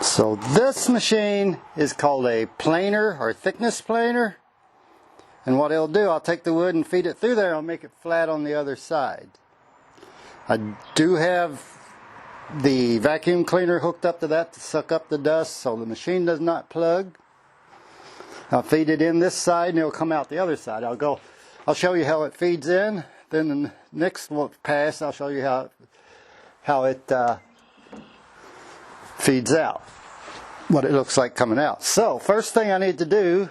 So this machine is called a planer or thickness planer. And what it'll do, I'll take the wood and feed it through there and I'll make it flat on the other side. I do have the vacuum cleaner hooked up to that to suck up the dust so the machine does not plug. I'll feed it in this side and it'll come out the other side. I'll show you how it feeds in. Then the next pass I'll show you how it feeds out. What it looks like coming out. So first thing I need to do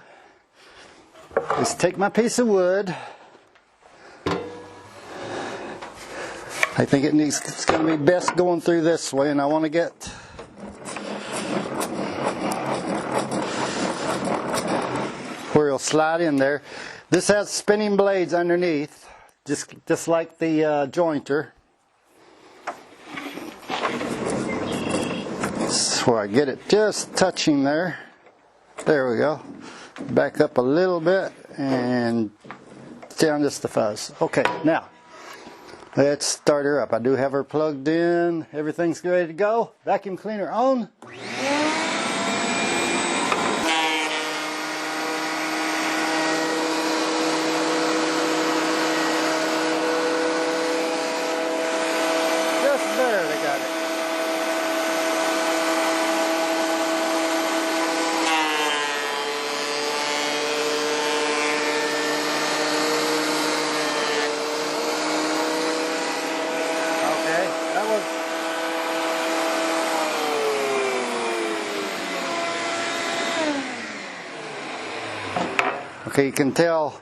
is take my piece of wood. I think it's going to be best going through this way, and I want to get where it'll slide in there. This has spinning blades underneath, just like the jointer. So I get it just touching there. There we go. Back up a little bit and down just a fuzz. Okay, now let's start her up. I do have her plugged in. Everything's ready to go. Vacuum cleaner on. Just barely got it. Okay, you can tell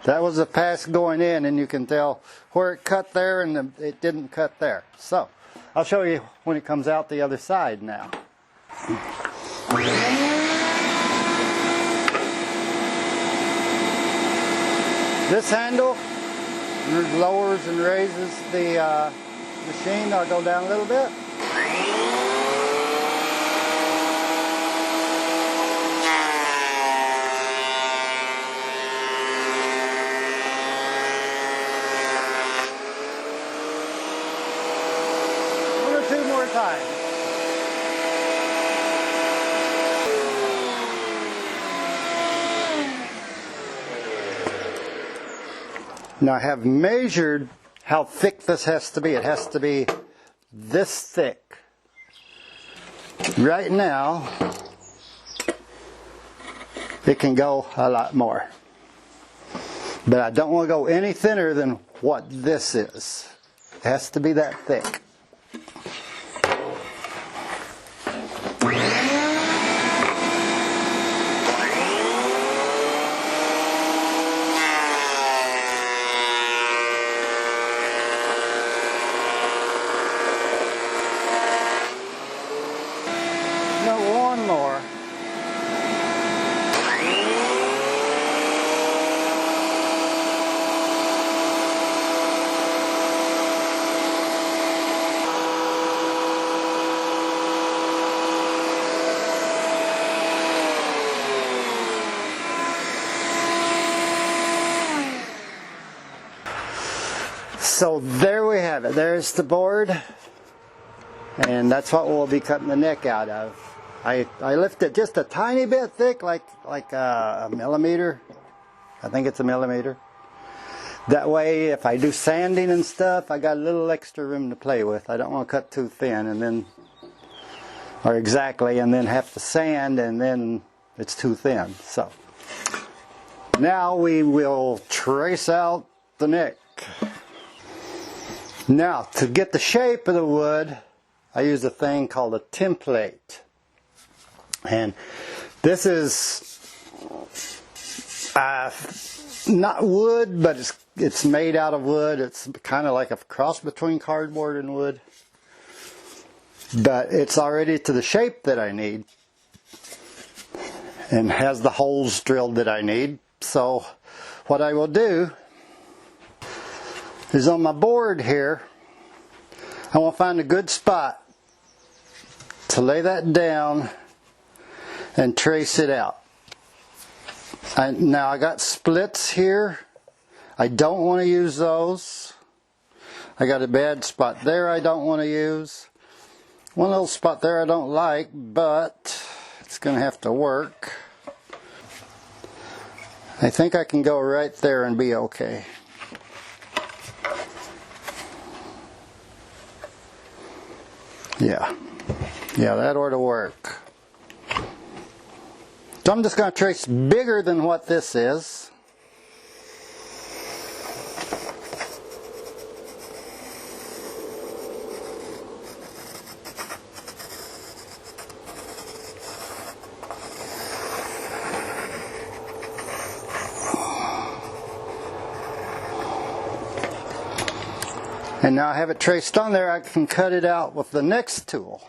that was a pass going in, and you can tell where it cut there and it didn't cut there. So I'll show you when it comes out the other side now. This handle lowers and raises the machine. I'll go down a little bit. Two more times. Now I have measured how thick this has to be. It has to be this thick. Right now, it can go a lot more. But I don't want to go any thinner than what this is. It has to be that thick. One more. So there we have it. There's the board, and that's what we'll be cutting the neck out of. I lift it just a tiny bit thick, like a millimeter. I think it's a millimeter. That way, if I do sanding and stuff, I got a little extra room to play with. I don't want to cut too thin, and then have to sand, and then it's too thin. So now we will trace out the neck. Now, to get the shape of the wood, I use a thing called a template. And this is not wood, but it's made out of wood. It's kind of like a cross between cardboard and wood. But it's already to the shape that I need. And has the holes drilled that I need. So what I will do is on my board here, I want to find a good spot to lay that down and trace it out. Now I got splits here. I don't want to use those. I got a bad spot there I don't want to use. One little spot there I don't like, but it's going to have to work. I think I can go right there and be okay. Yeah, that ought to work. So I'm just going to trace bigger than what this is. And now I have it traced on there, I can cut it out with the next tool.